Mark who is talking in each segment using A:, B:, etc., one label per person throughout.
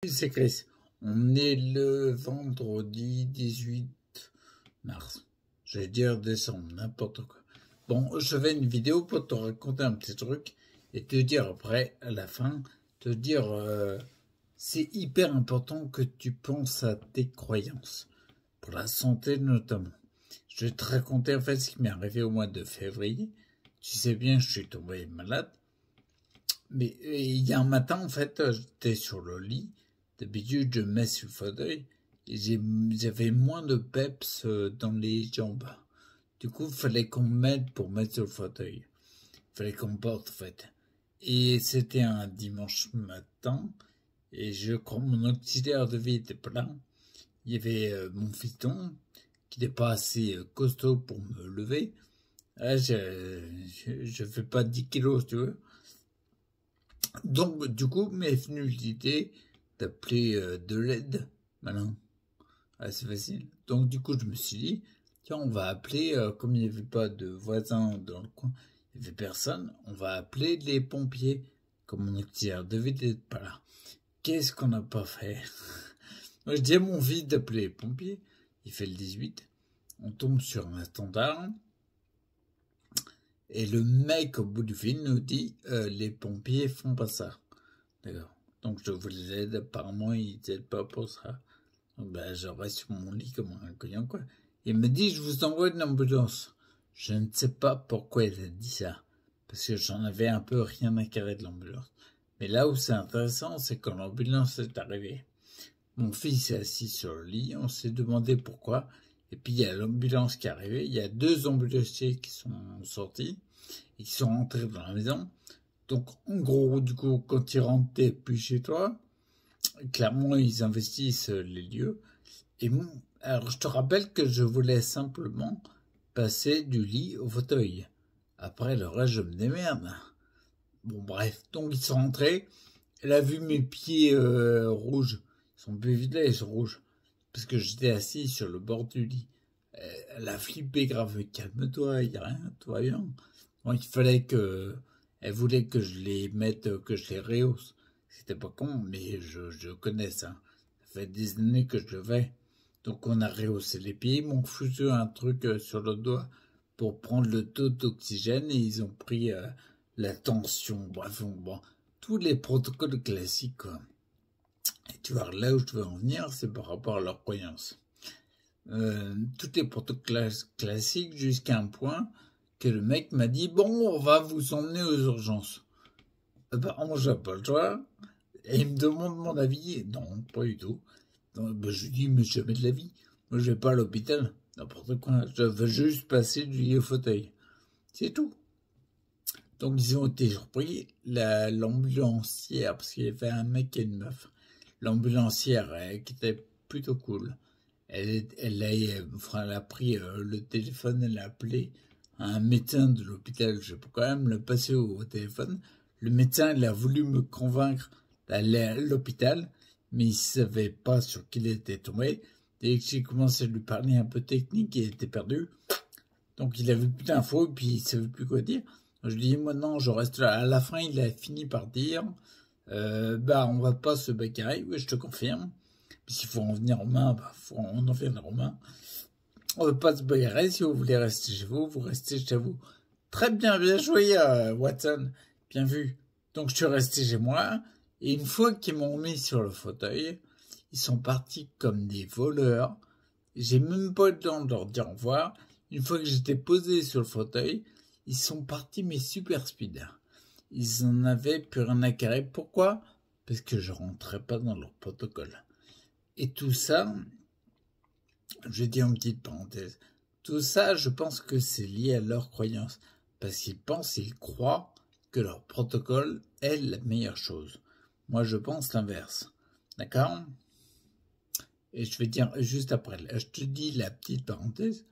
A: C'est Chris. On est le vendredi 18 mars. J'allais dire décembre, n'importe quoi. Bon, je fais une vidéo pour te raconter un petit truc et te dire après, à la fin, te dire c'est hyper important que tu penses à tes croyances, pour la santé notamment. Je vais te raconter en fait ce qui m'est arrivé au mois de février. Tu sais bien, je suis tombé malade. Mais il y a un matin, en fait, j'étais sur le lit. D'habitude, je me mets sur le fauteuil et j'avais moins de peps dans les jambes. Du coup, il fallait qu'on m'aide pour mettre sur le fauteuil. Il fallait qu'on me porte, en fait. Et c'était un dimanche matin et je crois que mon auxiliaire de vie était plein. Il y avait mon fiston qui n'était pas assez costaud pour me lever. Là, je fais pas 10 kilos, si tu veux. Donc, du coup, m'est venue l'idée d'appeler de l'aide. Malin. C'est facile. Donc, du coup, je me suis dit, tiens, on va appeler, comme il n'y avait pas de voisins dans le coin, il n'y avait personne, on va appeler les pompiers. Comme mon auxiliaire devait être pas là. Qu'est-ce qu'on n'a pas fait? Moi, je dis à mon fils d'appeler les pompiers. Il fait le 18. On tombe sur un standard. Et le mec au bout du fil nous dit les pompiers font pas ça. D'accord. Donc je vous les aide, apparemment ils aident pas pour ça. Donc ben, je reste sur mon lit comme un cognon quoi. Il me dit je vous envoie une ambulance. Je ne sais pas pourquoi il a dit ça. Parce que j'en avais un peu rien à carrer de l'ambulance. Mais là où c'est intéressant, c'est quand l'ambulance est arrivée. Mon fils est assis sur le lit, on s'est demandé pourquoi. Et puis il y a l'ambulance qui est arrivée, il y a 2 ambulanciers qui sont sortis et qui sont rentrés dans la maison. Donc en gros, du coup, quand ils rentrent t'es plus chez toi, clairement ils investissent les lieux. Et bon, alors je te rappelle que je voulais simplement passer du lit au fauteuil. Après le reste je me démerde. Bon bref, donc ils sont rentrés. Elle a vu mes pieds rouges. Ils sont plus vite là, ils sont rouges. Parce que j'étais assis sur le bord du lit. Elle a flippé grave. Calme-toi, il n'y a rien, tout va bien. Bon, il fallait que... Elle voulait que je les mette, que je les rehausse. C'était pas con, mais je connais ça. Ça fait des années que je le fais. Donc on a rehaussé les pieds. Ils m'ont foutu un truc sur le doigt pour prendre le taux d'oxygène et ils ont pris la tension. Bref, bon, tous les protocoles classiques, quoi. Et tu vois, là où je veux en venir, c'est par rapport à leurs croyances. Tous les protocoles classiques jusqu'à un point que le mec m'a dit « Bon, on va vous emmener aux urgences. » Apparemment, j'ai pas le choix. Et il me demande mon avis. Non, pas du tout. Donc, je lui dis « Mais jamais de la vie. Moi, je vais pas à l'hôpital. N'importe quoi. Je veux juste passer du lit au fauteuil. » C'est tout. Donc, ils ont été surpris. L'ambulancière, parce qu'il y avait un mec et une meuf. L'ambulancière, qui était plutôt cool. Elle a pris le téléphone, elle a appelé un médecin de l'hôpital. Je peux quand même le passer au téléphone. Le médecin, il a voulu me convaincre d'aller à l'hôpital, mais il savait pas sur qui il était tombé. Dès que j'ai commencé à lui parler un peu technique, il était perdu. Donc il avait plus d'infos et puis il savait plus quoi dire. Je lui dis, moi non, je reste là. À la fin, il a fini par dire, on va pas se bagarrer. Oui, je te confirme. Puis s'il faut en venir aux mains, on en viendra aux mains. On ne veut pas se bagarrer. Si vous voulez rester chez vous, vous restez chez vous. Très bien, bien joué, Watson. Bien vu. Donc je suis resté chez moi. Et une fois qu'ils m'ont mis sur le fauteuil, ils sont partis comme des voleurs. J'ai même pas eu le temps de leur dire au revoir. Une fois que j'étais posé sur le fauteuil, ils sont partis mais super speed. Ils en avaient plus rien à carrer. Pourquoi? Parce que je rentrais pas dans leur protocole. Et tout ça, je dis en petite parenthèse, tout ça, je pense que c'est lié à leurs croyances. Parce qu'ils pensent, ils croient que leur protocole est la meilleure chose. Moi, je pense l'inverse. D'accord? Et je vais dire juste après, là, je te dis la petite parenthèse.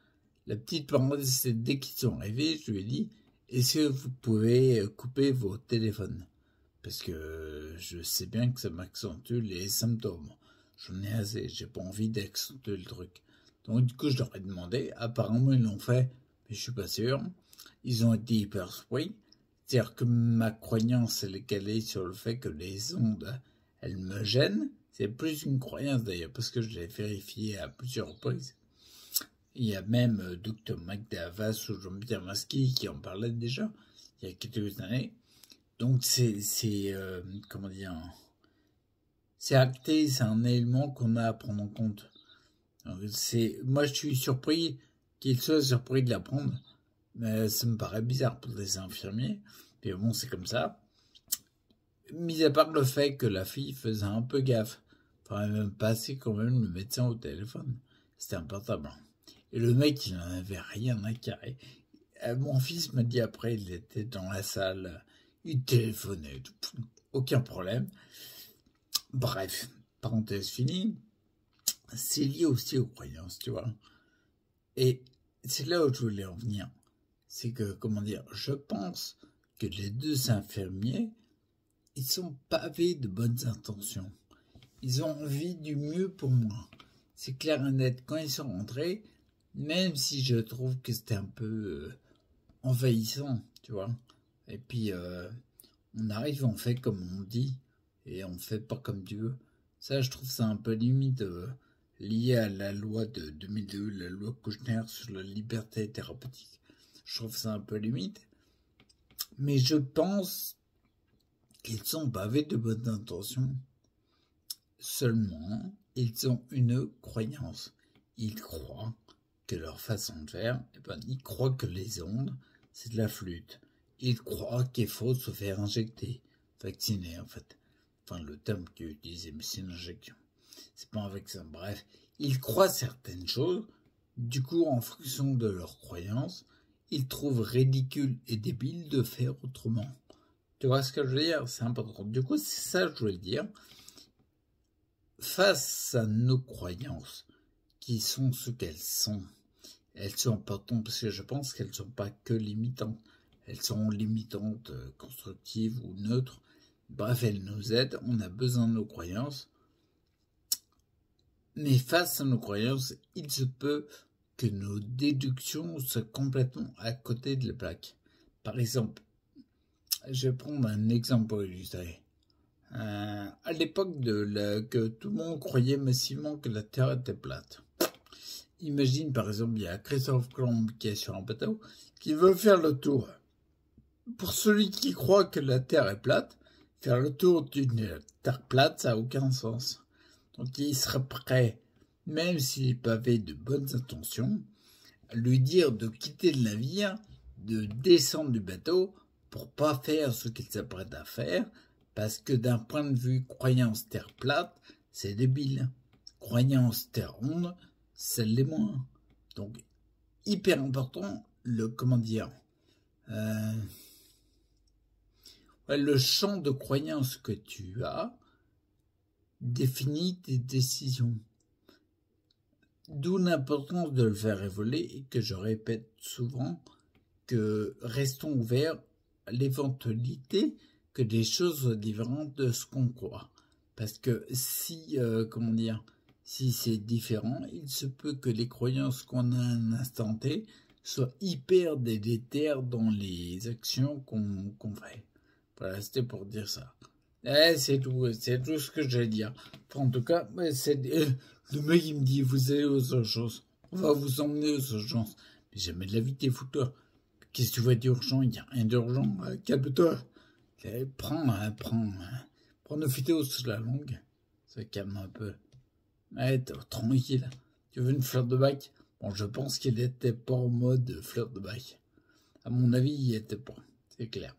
A: La petite parenthèse, c'est dès qu'ils sont arrivés, je lui ai dit, est-ce que vous pouvez couper vos téléphones? Parce que je sais bien que ça m'accentue les symptômes. J'en ai assez, j'ai pas envie d'accentuer le truc. Donc du coup, je leur ai demandé. Apparemment, ils l'ont fait, mais je suis pas sûr. Ils ont été hyper surpris. C'est-à-dire que ma croyance, elle est calée sur le fait que les ondes, elles me gênent. C'est plus une croyance d'ailleurs, parce que je l'ai vérifié à plusieurs reprises. Il y a même Dr Magda Havas ou Jean-Pierre Masqui qui en parlait déjà, il y a quelques années. Donc comment dire, c'est acté, c'est un élément qu'on a à prendre en compte. Moi je suis surpris qu'il soit surpris de l'apprendre, mais ça me paraît bizarre pour des infirmiers. Mais bon, c'est comme ça. Mis à part le fait que la fille faisait un peu gaffe, enfin même passer quand même le médecin au téléphone, c'était important. Et le mec, il n'en avait rien à carrer. Mon fils m'a dit après, il était dans la salle, il téléphonait, aucun problème. Bref, parenthèse finie, c'est lié aussi aux croyances, tu vois. Et c'est là où je voulais en venir. C'est que, comment dire, je pense que les deux infirmiers, ils sont pavés de bonnes intentions. Ils ont envie du mieux pour moi. C'est clair et net. Quand ils sont rentrés, même si je trouve que c'était un peu envahissant, tu vois. Et puis, on arrive, on fait comme on dit, et on fait pas comme tu veux. Ça, je trouve ça un peu limite lié à la loi de 2002, la loi Kouchner sur la liberté thérapeutique. Je trouve ça un peu limite. Mais je pense qu'ils sont pavés de bonnes intentions. Seulement, ils ont une croyance. Ils croient que leur façon de faire, ils croient que les ondes, c'est de la flûte. Ils croient qu'il faut se faire injecter, vacciner en fait. Enfin, le terme qu'ils utilisaient, mais c'est une injection. C'est pas un vaccin. Bref, ils croient certaines choses. Du coup, en fonction de leurs croyances, ils trouvent ridicule et débile de faire autrement. Tu vois ce que je veux dire? C'est important. Du coup, c'est ça que je voulais dire. Face à nos croyances, qui sont ce qu'elles sont importantes parce que je pense qu'elles ne sont pas que limitantes. Elles sont limitantes, constructives ou neutres. Bref, elles nous aident. On a besoin de nos croyances. Mais face à nos croyances, il se peut que nos déductions soient complètement à côté de la plaque. Par exemple, je vais prendre un exemple pour illustrer. À l'époque que tout le monde croyait massivement que la Terre était plate. Imagine par exemple, il y a Christophe Colomb qui est sur un bateau, qui veut faire le tour. Pour celui qui croit que la Terre est plate, faire le tour d'une Terre plate, ça n'a aucun sens. Donc il serait prêt, même s'il est pavé de bonnes intentions, à lui dire de quitter le navire, de descendre du bateau pour pas faire ce qu'il s'apprête à faire, parce que d'un point de vue croyance terre plate, c'est débile. Croyance terre ronde, ça l'est moins. Donc, hyper important, le champ de croyance que tu as définit tes décisions. D'où l'importance de le faire évoluer et que je répète souvent que restons ouverts à l'éventualité que des choses soient différentes de ce qu'on croit. Parce que si c'est différent, il se peut que les croyances qu'on a à un instant T soient hyper délétères dans les actions qu'on fait. Voilà, c'était pour dire ça. C'est tout ce que j'ai à dire. Enfin, en tout cas, le mec il me dit, vous allez aux urgences, on va vous emmener aux urgences. Mais jamais de la vie t'es fouteur. Qu'est-ce que tu vois d'urgent? Il n'y a rien d'urgent. Calme-toi. Prends nos vidéos sur la langue. Ça calme un peu. Tranquille. Tu veux une fleur de bac? Bon, je pense qu'il était pas en mode fleur de bac. À mon avis, il y était pas. C'est clair.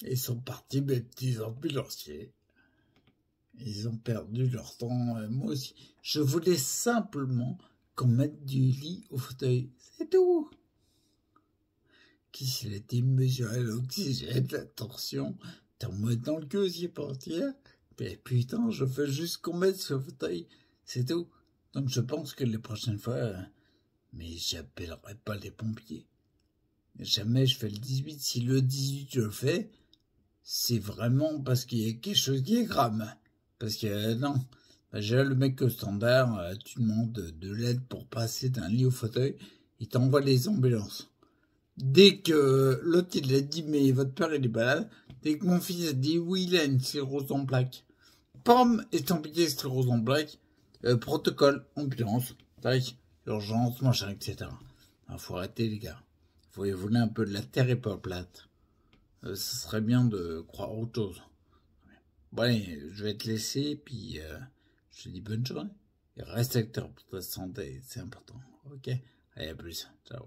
A: Ils sont partis, mes petits ambulanciers. Ils ont perdu leur temps. Moi aussi. Je voulais simplement qu'on mette du lit au fauteuil. C'est tout. Qu'il était mesuré l'oxygène, la tension, t'en mets dans le queue, j'y partir. Mais putain, je veux juste qu'on mette ce fauteuil. C'est tout. Donc je pense que les prochaines fois, mais j'appellerai pas les pompiers. Jamais je fais le 18. Si le 18 je le fais, c'est vraiment parce qu'il y a quelque chose qui est grave. Parce que non. Déjà le mec au standard, tu demandes de l'aide pour passer d'un lit au fauteuil, il t'envoie les ambulances. Dès que l'autre il a dit mais votre père il est malade, dès que mon fils a dit oui il a une cirrhose en plaques, pomme estampillée sclérose en plaques, protocole, ambulance, tac, urgence, machin, etc. Alors, faut arrêter, les gars. Vous voulez un peu de la terre est pas plate. Ce serait bien de croire autre chose. Bon, allez, je vais te laisser, puis je te dis bonne journée. Et reste acteur pour ta santé, c'est important. Ok? Allez, à plus. Ciao.